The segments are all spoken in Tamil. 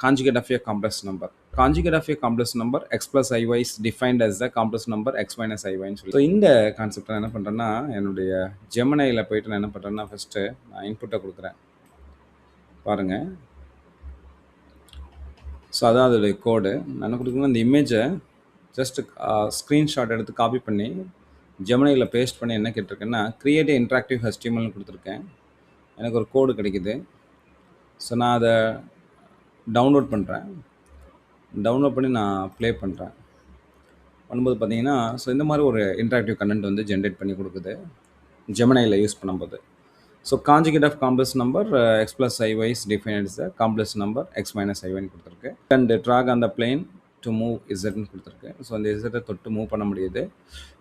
conjugate of a complex number. Conjugate of a complex number x plus iy is defined as the complex number x minus iy ன்னு சொல்லி. ஸோ இந்த கான்செப்ட் நான் என்ன பண்ணுறேன்னா என்னுடைய ஜெமினையில் போயிட்டு நான் என்ன பண்ணுறேன்னா ஃபஸ்ட்டு நான் இன்புட்டை கொடுக்குறேன் பாருங்கள். ஸோ அதான் அதோடைய கோடு. நான் என்ன கொடுக்குறேன்னா இந்த இமேஜை ஜஸ்ட் ஸ்க்ரீன்ஷாட் எடுத்து காப்பி பண்ணி ஜெமினையில் பேஸ்ட் பண்ணி என்ன கேட்டிருக்கேன்னா கிரியேட் இன்ட்ராக்டிவ் HTML கொடுத்துருக்கேன். எனக்கு ஒரு கோடு கிடைக்குது. ஸோ நான் அதை டவுன்லோட் பண்ணுறேன். டவுன்லோட் பண்ணி நான் ப்ளே பண்ணுறேன். பண்ணும்போது பார்த்தீங்கன்னா ஸோ இந்த மாதிரி ஒரு இன்ட்ராக்டிவ் கண்டென்ட் வந்து ஜென்ரேட் பண்ணி கொடுக்குது ஜெமினையில் யூஸ் பண்ணும்போது. So conjugate of complex number X plus ஐஒய் is defined is the complex number X minus ஐஒய்னு கொடுத்துருக்கு. And drag on the plane to move இசட்னு கொடுத்துருக்கு. ஸோ அந்த இசட்டை தொட்டு மூவ் பண்ண முடியுது.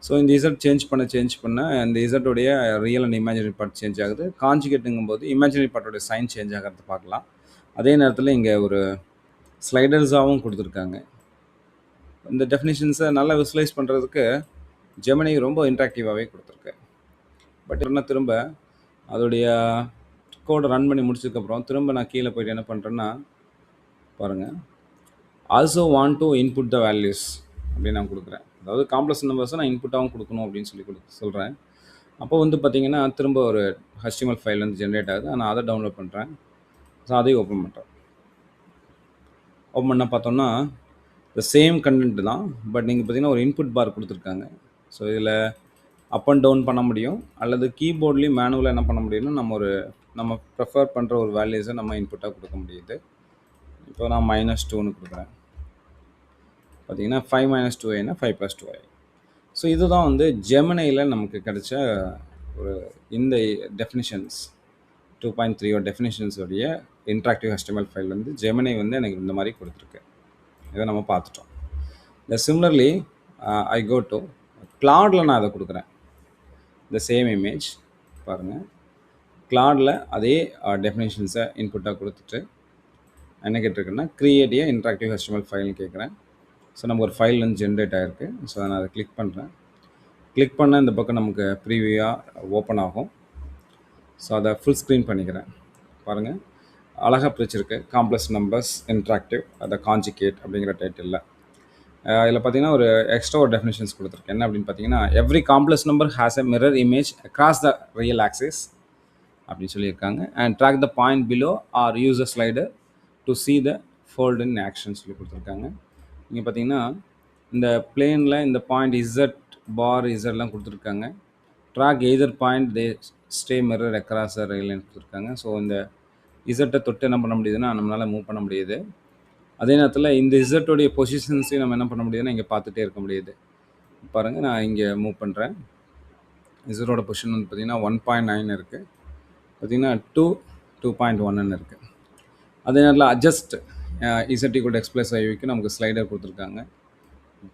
ஸோ இந்த இசட் சேஞ்ச் பண்ண அந்த இசட்டோடைய real and imaginary part change ஆகுது. கான்ஜுகேட்டுங்கும் போது இமேஜினரி பார்ட்டோடைய சைன் சேஞ்ச் ஆகிறது பார்க்கலாம். அதே நேரத்தில் இங்கே ஒரு ஸ்லைடர்ஸாகவும் கொடுத்துருக்காங்க. இந்த டெஃபினிஷன்ஸை நல்லா விசுவலைஸ் பண்ணுறதுக்கு ஜெமினி ரொம்ப இன்ட்ராக்டிவாகவே கொடுத்துருக்கு. பட் என்ன திரும்ப அதோடைய கோடை ரன் பண்ணி முடிச்சதுக்கப்புறம் திரும்ப நான் கீழே போய்ட்டு என்ன பண்ணுறேன்னா பாருங்கள், also want to input the values அப்படின்னு நான் கொடுக்குறேன். அதாவது காம்ப்ளெக்ஸ் நம்பர்ஸை நான் இன்புட்டாகவும் கொடுக்கணும் அப்படின்னு சொல்கிறேன். அப்போ வந்து பார்த்திங்கன்னா திரும்ப ஒரு HTML ஃபைல் வந்து ஜென்ரேட் ஆகுது. நான் அதை டவுன்லோட் பண்ணுறேன். ஸோ அதையும் ஓப்பன் பண்ணுறேன். ஓப்பன் பண்ண பார்த்தோன்னா த சேம் கண்டென்ட் தான். பட் நீங்கள் பார்த்தீங்கன்னா ஒரு இன்புட் பார் கொடுத்துருக்காங்க. ஸோ இதில் அப் அண்ட் டவுன் பண்ண முடியும், அல்லது கீபோர்ட்லேயும் மேனுவலாக என்ன பண்ண முடியும்னா நம்ம ப்ரிஃபர் பண்ணுற ஒரு வேல்யூஸை நம்ம இன்புட்டாக கொடுக்க முடியுது. இப்போ நான் -2ன்னு கொடுக்குறேன். பார்த்தீங்கன்னா 5 - 2i 5 + 2i. ஸோ இதுதான் வந்து ஜெமினியில் நமக்கு கிடைச்ச ஒரு இந்த டெஃபினிஷன்ஸ் 2.3 டெஃபினிஷன்ஸோடைய இன்ட்ராக்டிவ் HTML ஃபைல் வந்து ஜெமினி வந்து எனக்கு இந்த மாதிரி கொடுத்துருக்கு. இதை நம்ம பார்த்துட்டோம். இந்த சிமிலர்லி ஐ கோ டு கிளாடில் நான் அதை கொடுக்குறேன். இந்த சேம் இமேஜ் பாருங்கள், கிளாடில் அதே டெஃபினேஷன்ஸை இன்புட்டாக கொடுத்துட்டு என்ன கேட்டிருக்கேன்னா கிரியேட் ஏ இன்ட்ராக்டிவ் HTML ஃபைல்னு கேட்குறேன். ஸோ நமக்கு ஒரு ஃபைல் வந்து ஜென்ரேட் ஆகிருக்கு. ஸோ நான் அதை கிளிக் பண்ணுறேன். கிளிக் பண்ண இந்த பக்கம் நமக்கு ப்ரீவியூவாக ஓப்பன் ஆகும். ஸோ அதை ஃபுல் ஸ்க்ரீன் பண்ணிக்கிறேன். பாருங்கள், அழகாக பிரிச்சிருக்கு. காம்ப்ளெக்ஸ் நம்பர்ஸ் இன்ட்ராக்டிவ் அதை கான்ஜுகேட் அப்படிங்கிற டைட்டிலில். இதில் பார்த்தீங்கன்னா ஒரு எக்ஸ்ட்ரா ஒரு டெஃபினேஷன்ஸ் கொடுத்துருக்கு. என்ன அப்படின்னு பார்த்தீங்கன்னா every complex number has a mirror image across the real axis அப்படின்னு சொல்லியிருக்காங்க. And drag the point below or use a slider to see the fold in action சொல்லி கொடுத்துருக்காங்க. இங்கே பார்த்தீங்கன்னா இந்த பிளேனில் இந்த பாயிண்ட் இசட் பார் இசட்லாம் கொடுத்துருக்காங்க. Drag either point they stay mirror across the real கொடுத்துருக்காங்க. ஸோ இந்த இசட்டை தொட்டு என்ன பண்ண முடியுதுன்னா நம்மளால் மூவ் பண்ண முடியுது. அதே நேரத்தில் இந்த இசட்டோடைய பொசிஷன்ஸையும் நம்ம என்ன பண்ண முடியுதுன்னா இங்கே பார்த்துட்டே இருக்க முடியுது. பாருங்கள், நான் இங்கே மூவ் பண்ணுறேன். இசட்டோட பொசிஷன் வந்து பார்த்திங்கன்னா 1.9 இருக்குது. பார்த்திங்கன்னா 2.1 இருக்குது. அதே நேரத்தில் adjust z equal x plus ஐவிக்கு நமக்கு ஸ்லைடர் கொடுத்துருக்காங்க.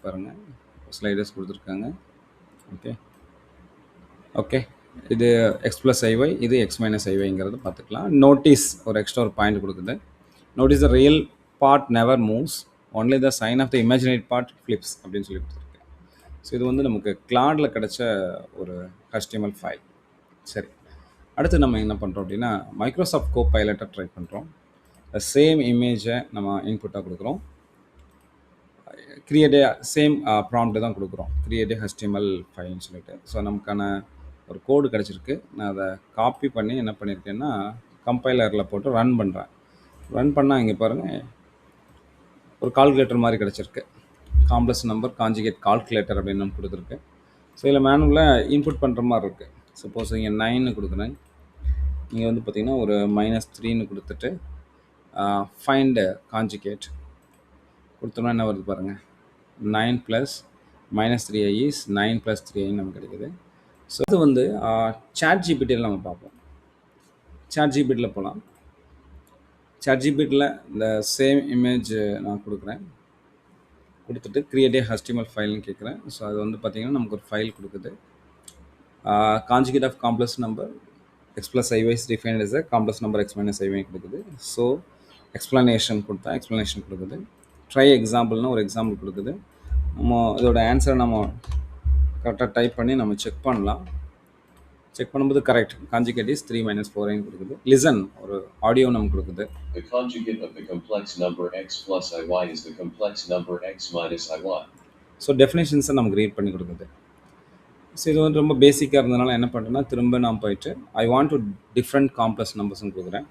பாருங்கள், ஸ்லைடர்ஸ் கொடுத்துருக்காங்க. ஓகே இது எக்ஸ் ப்ளஸ் ஐஒய், இது எக்ஸ் மைனஸ் ஐஒய்ங்கிறது பார்த்துக்கலாம். நோட்டீஸ் ஒரு எக்ஸ்ட்ரா ஒரு பாயிண்ட் கொடுக்குது. Notice the real part never moves, only the sign of the imaginary part flips அப்படின்னு சொல்லி கொடுத்துருக்கு. ஸோ இது வந்து நமக்கு கிளாடில் கிடைச்ச ஒரு HTML ஃபைல். சரி, அடுத்து நம்ம என்ன பண்ணுறோம் அப்படின்னா மைக்ரோசாஃப்ட் கோபைலட்டை ட்ரை பண்ணுறோம். சேம் இமேஜை நம்ம இன்புட்டாக கொடுக்குறோம். கிரியேட்டே சேம் ப்ராம்ப்ட் தான் கொடுக்குறோம், கிரியேட்டே HTML ஃபைல்னு சொல்லிட்டு. ஸோ நமக்கான ஒரு கோடு கிடச்சிருக்கு. நான் அதை காப்பி பண்ணி என்ன பண்ணியிருக்கேன்னா கம்பைலரில் போட்டு ரன் பண்ணுறேன். ரன் பண்ணால் இங்கே பாருங்கள் ஒரு கால்குலேட்டர் மாதிரி கிடச்சிருக்கு. காம்ப்ளெக்ஸ் நம்பர் கான்ஜுகேட் கால்குலேட்டர் அப்படின்னு நம்ம கொடுத்துருக்கு. ஸோ இதில் மேனுவலாக இன்புட் பண்ணுற மாதிரி இருக்குது. சப்போஸ் இங்கே 9 கொடுக்குறேன். இங்கே வந்து பார்த்திங்கன்னா ஒரு -3ன்னு கொடுத்துட்டு ஃபைண்ட் கான்ஜுகேட் கொடுத்தோம்னா என்ன வருது பாருங்கள், 9 + -3i இஸ் 9 + 3i நமக்கு கிடைக்குது. ஸோ இது வந்து சாட் ஜிபிடியில் நம்ம பார்ப்போம். சாட் ஜிபிடியில் போகலாம். சாட் ஜிபிடியில் இந்த சேம் இமேஜ் நான் கொடுக்குறேன். கொடுத்துட்டு கிரியேட்டே HTML ஃபைல்னு கேட்குறேன். ஸோ அது வந்து பார்த்திங்கன்னா நமக்கு ஒரு ஃபைல் கொடுக்குது. Conjugate of complex number X plus ஐஒய் is defined as a complex number X minus I Y கொடுக்குது. ஸோ எக்ஸ்ப்ளனேஷன் கொடுத்தா எக்ஸ்ப்ளனேஷன் கொடுக்குது. ட்ரை எக்ஸாம்பிள்னு ஒரு எக்ஸாம்பிள் கொடுக்குது. நம்ம இதோட ஆன்சரை நம்ம கரெக்டாக டைப் பண்ணி நம்ம செக் பண்ணலாம். செக் பண்ணும்போது கரெக்ட். கான்ஜுகேட் இஸ் 3 - 4i கொடுக்குது. லிசன் ஒரு ஆடியோ நமக்கு கொடுக்குது. The conjugate of the complex number x plus iy is the complex number x minus iy. So டெஃபினேஷன்ஸை நமக்கு ரீட் பண்ணி கொடுக்குது. ஸோ இது வந்து ரொம்ப பேசிக்காக இருந்ததுனால என்ன பண்ணுறேன்னா, திரும்ப நான் போயிட்டு I want to different complex நம்பர்ஸ்னு கொடுக்குறேன்.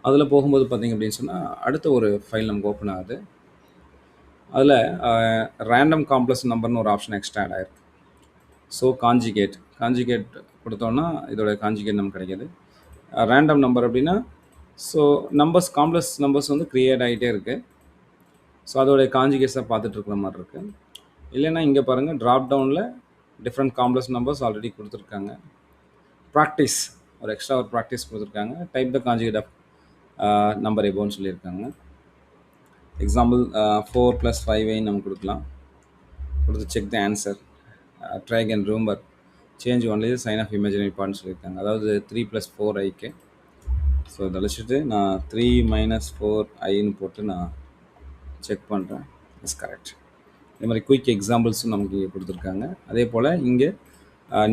அதில் போகும்போது பார்த்தீங்க அப்படின்னு சொன்னால் அடுத்த ஒரு ஃபைல் நமக்கு ஓப்பன் ஆகுது. அதில் ரேண்டம் காம்ப்ளெக்ஸ் நம்பர்னு ஒரு ஆப்ஷன் எக்ஸ்ட்ரா ஆட் ஆயிருக்கு. ஸோ கான்ஜுகேட் கொடுத்தோன்னா இதோட கான்ஜுகேட் நமக்கு கிடைக்கிது. ரேண்டம் நம்பர் அப்படின்னா ஸோ நம்பர்ஸ் காம்ப்ளெக்ஸ் நம்பர்ஸ் வந்து க்ரியேட் ஆகிட்டே இருக்குது. ஸோ அதோடைய கான்ஜுகேட்ஸை பார்த்துட்டு இருக்கிற மாதிரி இருக்குது. இல்லைன்னா இங்கே பாருங்கள், ட்ராப் டவுனில் டிஃப்ரெண்ட் காம்ப்ளெக்ஸ் நம்பர்ஸ் ஆல்ரெடி கொடுத்துருக்காங்க. ப்ராக்டிஸ் ஒரு எக்ஸ்ட்ரா ஒரு ப்ராக்டிஸ் கொடுத்துருக்காங்க. Type the conjugate of number எபோன்னு சொல்லியிருக்காங்க. எக்ஸாம்பிள் 4 + 5i நம்ம கொடுக்கலாம். கொடுத்து check the answer, try and remember change only sign of imaginary பார்ட்னு சொல்லியிருக்காங்க. அதாவது 3 + 4iக்கு. ஸோ இதை அழிச்சிட்டு நான் 3 - 4iன்னு போட்டு நான் செக் பண்ணுறேன். Is correct. இதே மாதிரி குயிக் எக்ஸாம்பிள்ஸும் நமக்கு கொடுத்துருக்காங்க. அதே போல் இங்கே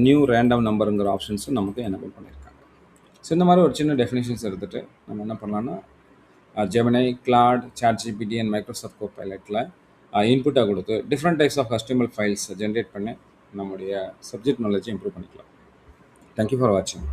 நியூ ரேண்டம் நம்பருங்கிற ஆப்ஷன்ஸும் நமக்கு எனேபிள் பண்ணியிருக்காங்க. ஸோ இந்த மாதிரி ஒரு சின்ன டெஃபினேஷன்ஸ் எடுத்துகிட்டு நம்ம என்ன பண்ணலான்னா, Gemini, Claude, ChatGPT and Microsoft கோபைலட்டில் இன்புட்டாக கொடுத்து different types of HTML files generate பண்ணி நம்முடைய சப்ஜெக்ட் நாலேஜை இம்ப்ரூவ் பண்ணிக்கலாம். தேங்க்யூ ஃபார் வாட்சிங்.